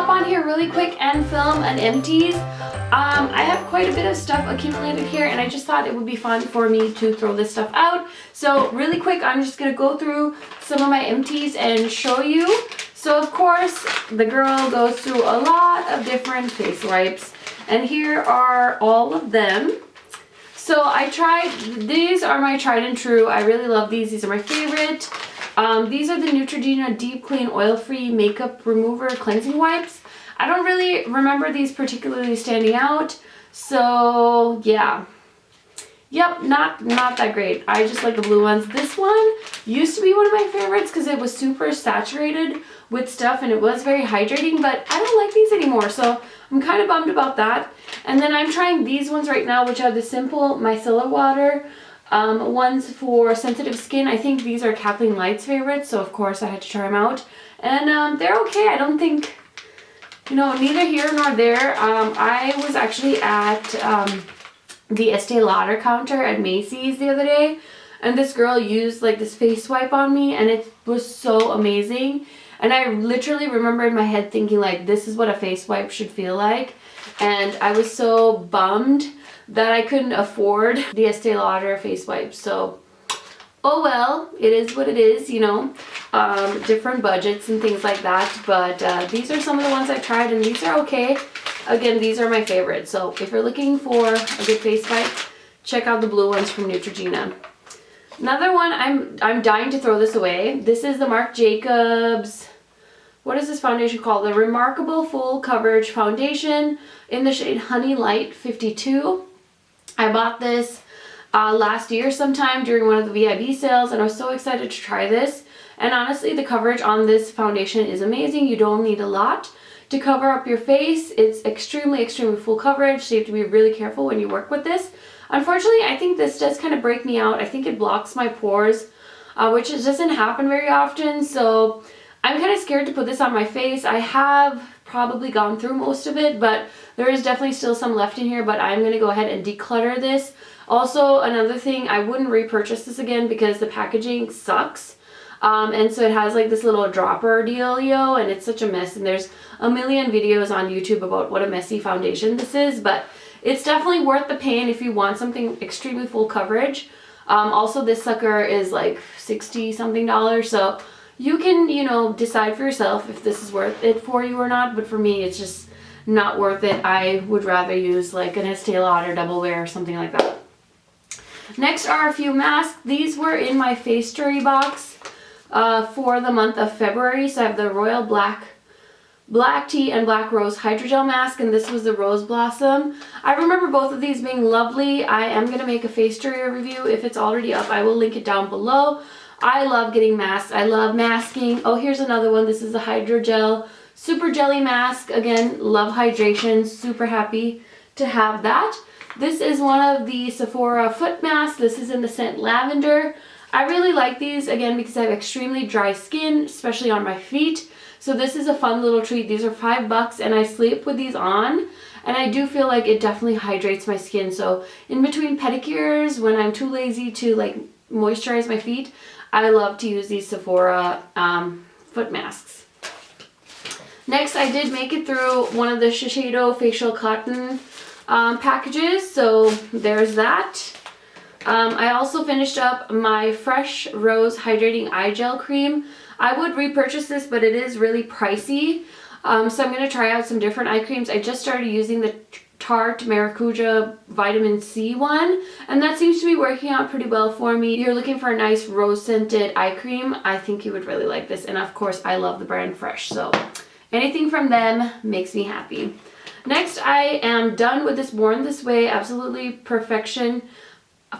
hop on here really quick and film an empties. I have quite a bit of stuff accumulated here and I just thought it would be fun for me to throw this stuff out. So really quick, I'm just going to go through some of my empties and show you. So of course, the girl goes through a lot of different face wipes and here are all of them. So these are my tried and true. I really love these. These are my favorite. These are the Neutrogena Deep Clean Oil-Free Makeup Remover Cleansing Wipes. I don't really remember these particularly standing out. So yeah. Yep, not that great. I just like the blue ones. This one used to be one of my favorites because it was super saturated with stuff and it was very hydrating, but I don't like these anymore, so I'm kind of bummed about that. And then I'm trying these ones right now, which are the simple micellar water ones for sensitive skin. I think these are Kathleen Light's favorites, so of course I had to try them out. And they're okay. I don't think, neither here nor there. I was actually at the Estee Lauder counter at Macy's the other day, and this girl used like this face wipe on me and it was so amazing. And I literally remember in my head thinking like, this is what a face wipe should feel like. And I was so bummed that I couldn't afford the Estee Lauder face wipes. So, oh well, it is what it is, different budgets and things like that. But these are some of the ones I've tried and these are okay. Again, these are my favorites. So if you're looking for a good face wipe, check out the blue ones from Neutrogena. Another one, I'm dying to throw this away. This is the Marc Jacobs, what is this foundation called? The Remarkable Full Coverage Foundation in the shade Honey Light 52. I bought this last year sometime during one of the VIB sales and I was so excited to try this. And honestly, the coverage on this foundation is amazing. You don't need a lot to cover up your face. It's extremely full coverage, so you have to be really careful when you work with this. Unfortunately, I think this does kind of break me out. I think it blocks my pores, which doesn't happen very often, so I'm kind of scared to put this on my face. I have probably gone through most of it, but there is definitely still some left in here, but I'm going to go ahead and declutter this. Also, another thing, I wouldn't repurchase this again because the packaging sucks. And so it has like this little dropper dealio and it's such a mess, and there's a million videos on YouTube about what a messy foundation this is, but it's definitely worth the pain if you want something extremely full coverage. Also this sucker is like $60 something, so you can, decide for yourself if this is worth it for you or not, but for me it's just not worth it. I would rather use like an Estee Lauder Double Wear or something like that. Next are a few masks. These were in my Face Story box for the month of February. So I have the Royal Black Tea and Black Rose Hydrogel Mask, and this was the Rose Blossom. I remember both of these being lovely. I am going to make a Face Story review. If it's already up, I will link it down below. I love getting masks. I love masking. Oh, here's another one. This is the Hydrogel Super Jelly Mask. Again, love hydration. Super happy to have that. This is one of the Sephora foot masks. This is in the scent Lavender. I really like these, again, because I have extremely dry skin, especially on my feet. So this is a fun little treat. These are $5 and I sleep with these on. And I do feel like it definitely hydrates my skin. So in between pedicures, when I'm too lazy to like moisturize my feet, I love to use these Sephora foot masks. Next, I did make it through one of the Shiseido facial cotton packages, so there's that. I also finished up my Fresh Rose Hydrating Eye Gel Cream. I would repurchase this, but it is really pricey, so I'm going to try out some different eye creams. I just started using the Tarte Maracuja Vitamin C one, and that seems to be working out pretty well for me. If you're looking for a nice rose scented eye cream, I think you would really like this, and of course I love the brand Fresh, so anything from them makes me happy. Next, I am done with this Born This Way Absolutely Perfection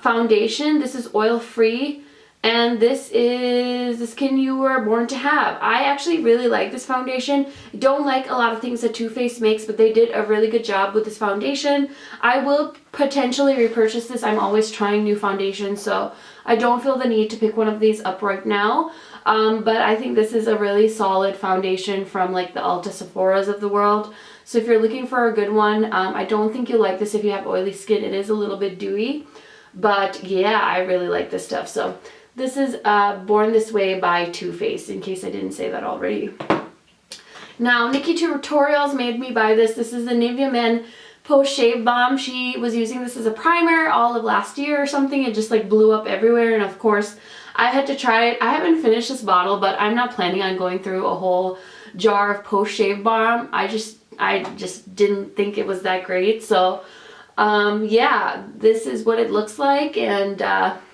foundation. This is oil free and this is the skin you were born to have. I actually really like this foundation. Don't like a lot of things that Too Faced makes, but they did a really good job with this foundation. I will potentially repurchase this. I'm always trying new foundations, so I don't feel the need to pick one of these up right now. But I think this is a really solid foundation from like the Ulta Sephora's of the world. So if you're looking for a good one, I don't think you'll like this if you have oily skin. It is a little bit dewy, but yeah, I really like this stuff. So this is Born This Way by Too Faced, in case I didn't say that already. Now, Nikki Tutorials made me buy this. This is the Nivea Men Post Shave Balm. She was using this as a primer all of last year or something. It just like blew up everywhere, and of course I had to try it. I haven't finished this bottle, but I'm not planning on going through a whole jar of Post Shave Balm. I just didn't think it was that great. So yeah, this is what it looks like, and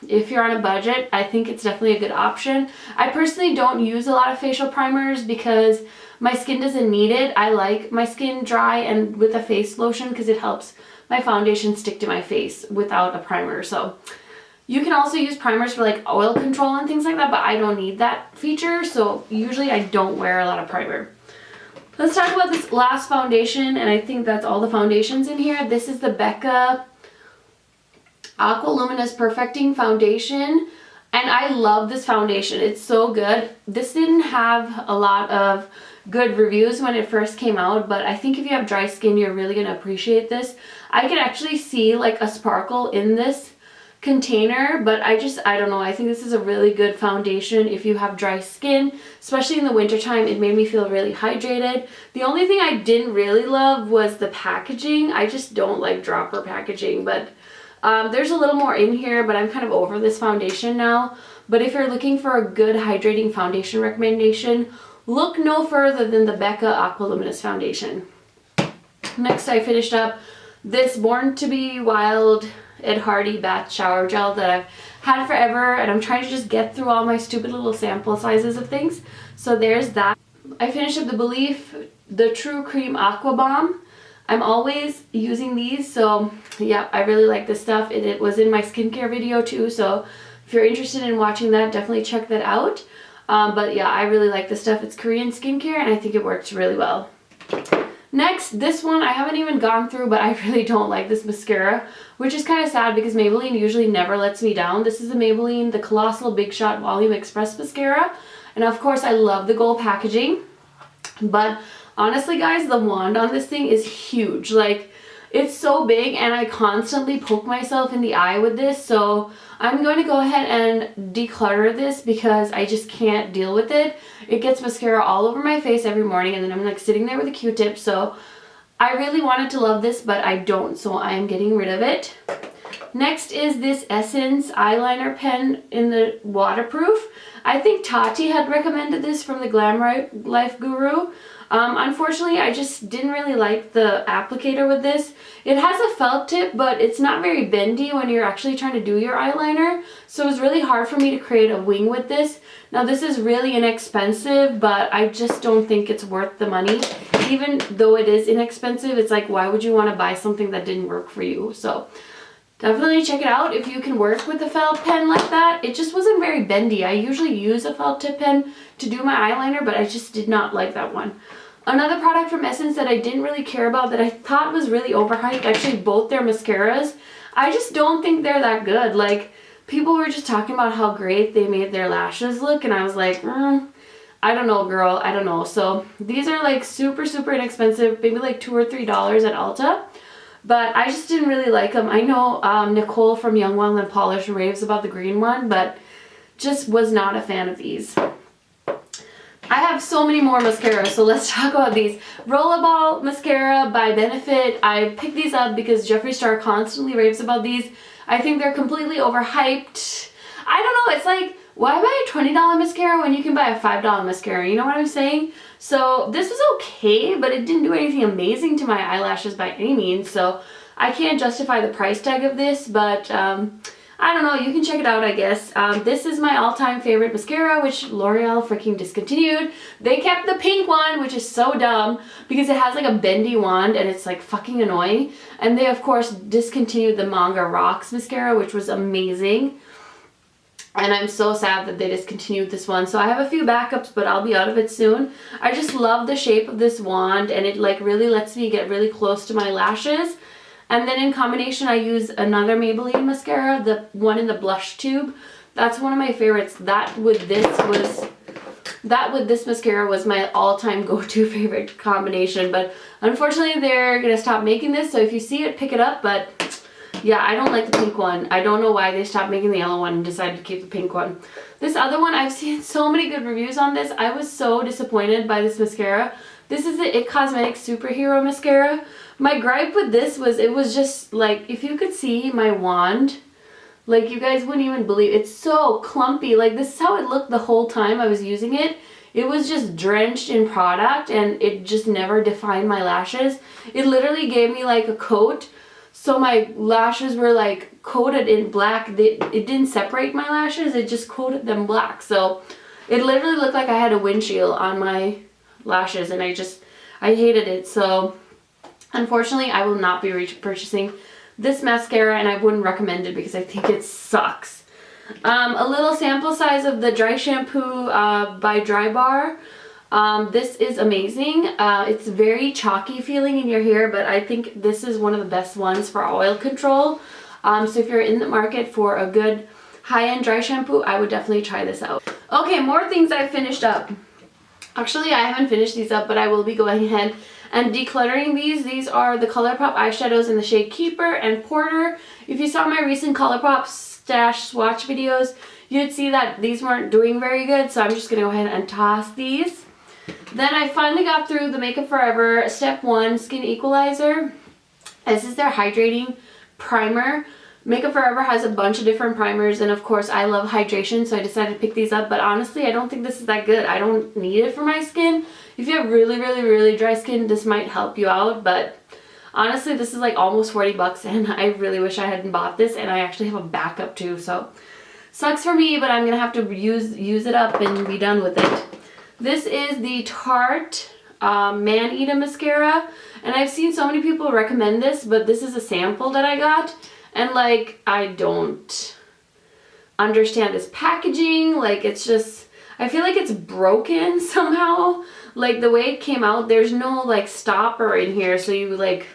if you're on a budget, I think it's definitely a good option. I personally don't use a lot of facial primers because my skin doesn't need it. I like my skin dry and with a face lotion because it helps my foundation stick to my face without a primer. So you can also use primers for like oil control and things like that, but I don't need that feature, so usually I don't wear a lot of primer. Let's talk about this last foundation, and I think that's all the foundations in here. This is the Becca Aqua Luminous Perfecting Foundation, and I love this foundation. It's so good. This didn't have a lot of good reviews when it first came out, but I think if you have dry skin, you're really going to appreciate this. I can actually see like a sparkle in this container, but I don't know, I think this is a really good foundation if you have dry skin, especially in the wintertime. It made me feel really hydrated. The only thing I didn't really love was the packaging. I just don't like dropper packaging, but there's a little more in here, but I'm kind of over this foundation now. But if you're looking for a good hydrating foundation recommendation, look no further than the Becca Aqua Luminous Foundation. Next, I finished up this Born to Be Wild Ed Hardy bath shower gel that I've had forever, and I'm trying to just get through all my stupid little sample sizes of things. So there's that. I finished up the Belief the True Cream Aqua Bomb. I'm always using these, so yeah, I really like this stuff. It was in my skincare video too, so if you're interested in watching that, definitely check that out. But yeah, I really like this stuff. It's Korean skincare, and I think it works really well. Next, this one I haven't even gone through, but I really don't like this mascara, which is kind of sad because Maybelline usually never lets me down. This is the Maybelline The Colossal Big Shot Volume Express Mascara, and of course I love the gold packaging, but honestly guys, the wand on this thing is huge. Like, it's so big, and I constantly poke myself in the eye with this, so I'm going to go ahead and declutter this because I just can't deal with it. It gets mascara all over my face every morning, and then I'm like sitting there with a Q-tip, so I really wanted to love this, but I don't, so I am getting rid of it. Next is this Essence eyeliner pen in the waterproof. I think Tati had recommended this from the Glam Life Guru. Unfortunately, I just didn't really like the applicator with this. It has a felt tip, but it's not very bendy when you're actually trying to do your eyeliner, so it was really hard for me to create a wing with this. Now, this is really inexpensive, but I just don't think it's worth the money. Even though it is inexpensive, it's like, why would you want to buy something that didn't work for you? So definitely check it out if you can work with a felt pen like that. It just wasn't very bendy. I usually use a felt tip pen to do my eyeliner, but I just did not like that one. Another product from Essence that I didn't really care about that I thought was really overhyped, actually both their mascaras, I just don't think they're that good. Like, people were just talking about how great they made their lashes look, and I was like, I don't know, girl, I don't know. So these are like super inexpensive, maybe like $2 or $3 at Ulta. But I just didn't really like them. I know Nicole from Young Wild and Polish raves about the green one, but just was not a fan of these. I have so many more mascaras, so let's talk about these. Rollerball Mascara by Benefit. I picked these up because Jeffree Star constantly raves about these. I think they're completely overhyped. I don't know, it's like, why buy a $20 mascara when you can buy a $5 mascara? You know what I'm saying? So this was okay, but it didn't do anything amazing to my eyelashes by any means, so I can't justify the price tag of this, but I don't know, you can check it out, I guess. This is my all-time favorite mascara, which L'Oreal freaking discontinued. They kept the pink one, which is so dumb because it has like a bendy wand and it's like fucking annoying. And they of course discontinued the Manga Rocks mascara, which was amazing. And I'm so sad that they discontinued this one. So I have a few backups, but I'll be out of it soon. I just love the shape of this wand, and it like really lets me get really close to my lashes. And then in combination, I use another Maybelline mascara, the one in the blush tube. That's one of my favorites. That with this mascara was my all-time go-to favorite combination. But unfortunately, they're gonna stop making this. So if you see it, pick it up. But yeah, I don't like the pink one. I don't know why they stopped making the yellow one and decided to keep the pink one. This other one, I've seen so many good reviews on this. I was so disappointed by this mascara This is the It Cosmetics Superhero Mascara. My gripe with this was it was just like, if you could see my wand, like you guys wouldn't even believe, it's so clumpy. Like this is how it looked the whole time I was using it. It was just drenched in product and it just never defined my lashes. It literally gave me like a coat. So my lashes were like coated in black. It didn't separate my lashes, it just coated them black. So it literally looked like I had a windshield on my lashes and I hated it. So unfortunately I will not be purchasing this mascara and I wouldn't recommend it because I think it sucks. A little sample size of the dry shampoo by Dry Bar. This is amazing. It's very chalky feeling in your hair, but I think this is one of the best ones for oil control. So if you're in the market for a good high-end dry shampoo, I would definitely try this out. Okay, more things I finished up. Actually, I haven't finished these up, but I will be going ahead and decluttering these. These are the ColourPop eyeshadows in the shade Keeper and Porter. If you saw my recent ColourPop stash swatch videos, you'd see that these weren't doing very good, so I'm just going to go ahead and toss these. Then I finally got through the Makeup Forever Step 1 Skin Equalizer. This is their hydrating primer. Makeup Forever has a bunch of different primers, and of course I love hydration, so I decided to pick these up, but honestly I don't think this is that good. I don't need it for my skin. If you have really dry skin, this might help you out, but honestly this is like almost 40 bucks and I really wish I hadn't bought this, and I actually have a backup too, so sucks for me, but I'm gonna have to use it up and be done with it. This is the Tarte Man-Eater Mascara, and I've seen so many people recommend this, but this is a sample that I got. And like, I don't understand this packaging. Like, it's just, I feel like it's broken somehow. Like the way it came out, there's no like stopper in here. So you like,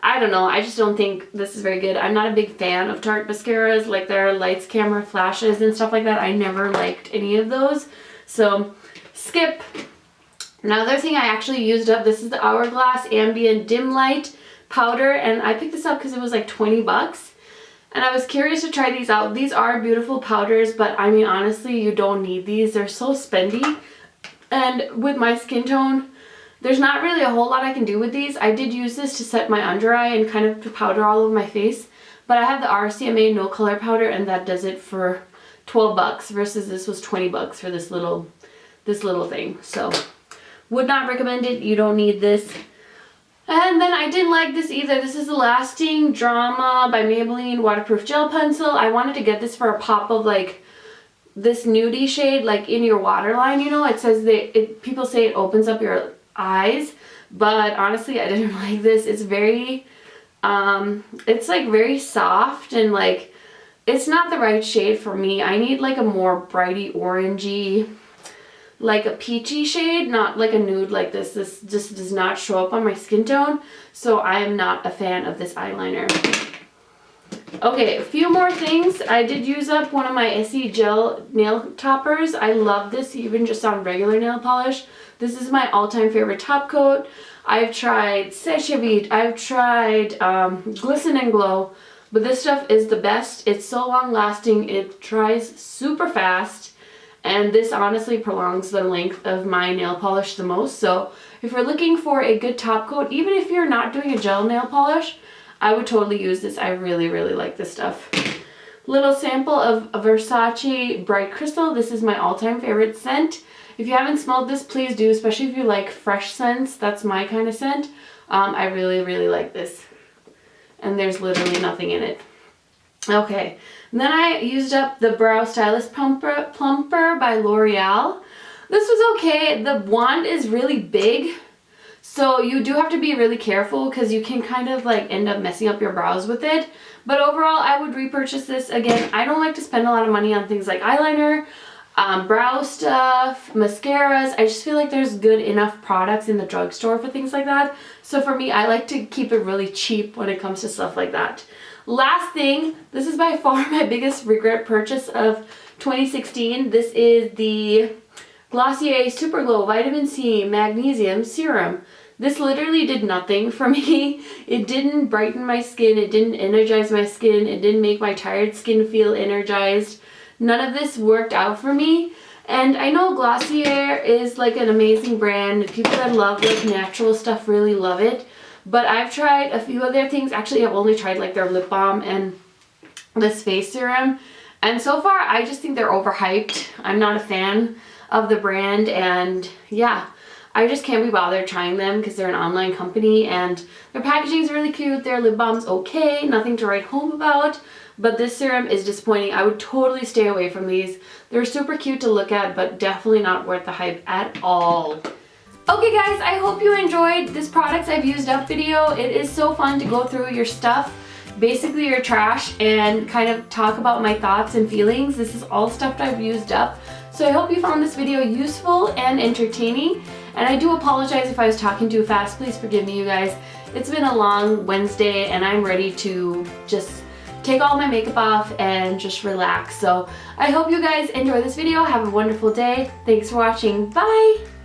I don't know. I just don't think this is very good. I'm not a big fan of Tarte mascaras. Like their lights, camera, flashes and stuff like that. I never liked any of those. So skip. Another thing I actually used up, this is the Hourglass Ambient Dim Light powder, and I picked this up because it was like 20 bucks and I was curious to try these out. These are beautiful powders, but I mean honestly you don't need these. They're so spendy, and with my skin tone there's not really a whole lot I can do with these. I did use this to set my under eye and kind of to powder all over my face, but I have the RCMA no color powder and that does it for 12 bucks versus this was 20 bucks for this little thing. So would not recommend it. You don't need this. And then I didn't like this either. This is the Lasting Drama by Maybelline Waterproof Gel Pencil. I wanted to get this for a pop of like this nudie shade, like in your waterline, you know. It says that people say it opens up your eyes, but honestly I didn't like this. It's very, it's like very soft and like it's not the right shade for me. I need like a more brighty orangey, like a peachy shade, not like a nude like this. This just does not show up on my skin tone, so I am not a fan of this eyeliner. Okay, a few more things. I did use up one of my Essie Gel nail toppers. I love this even just on regular nail polish. This is my all-time favorite top coat. I've tried Seche Vite, I've tried Glisten and Glow, but this stuff is the best. It's so long lasting, it dries super fast. And this honestly prolongs the length of my nail polish the most. So if you're looking for a good top coat, even if you're not doing a gel nail polish, I would totally use this. I really like this stuff. Little sample of Versace Bright Crystal. This is my all-time favorite scent. If you haven't smelled this, please do, especially if you like fresh scents. That's my kind of scent. I really like this. And there's literally nothing in it. Okay, and then I used up the Brow Stylist Plumper by L'Oreal. This was okay. The wand is really big, so you do have to be really careful because you can kind of like end up messing up your brows with it. But overall, I would repurchase this again. I don't like to spend a lot of money on things like eyeliner, brow stuff, mascaras. I just feel like there's good enough products in the drugstore for things like that. So for me, I like to keep it really cheap when it comes to stuff like that. Last thing, this is by far my biggest regret purchase of 2016. This is the Glossier Super Glow Vitamin C Magnesium Serum. This literally did nothing for me. It didn't brighten my skin, it didn't energize my skin, it didn't make my tired skin feel energized. None of this worked out for me. And I know Glossier is like an amazing brand. People that love like natural stuff really love it. But I've tried a few of their things. Actually, I've only tried like their lip balm and this face serum. And so far, I just think they're overhyped. I'm not a fan of the brand, and yeah, I just can't be bothered trying them because they're an online company and their packaging is really cute. Their lip balm's okay, nothing to write home about, but this serum is disappointing. I would totally stay away from these. They're super cute to look at, but definitely not worth the hype at all. Okay guys, I hope you enjoyed this products I've used up video. It is so fun to go through your stuff, basically your trash, and kind of talk about my thoughts and feelings. This is all stuff that I've used up. So I hope you found this video useful and entertaining. And I do apologize if I was talking too fast. Please forgive me, you guys. It's been a long Wednesday and I'm ready to just take all my makeup off and just relax. So I hope you guys enjoy this video. Have a wonderful day. Thanks for watching. Bye!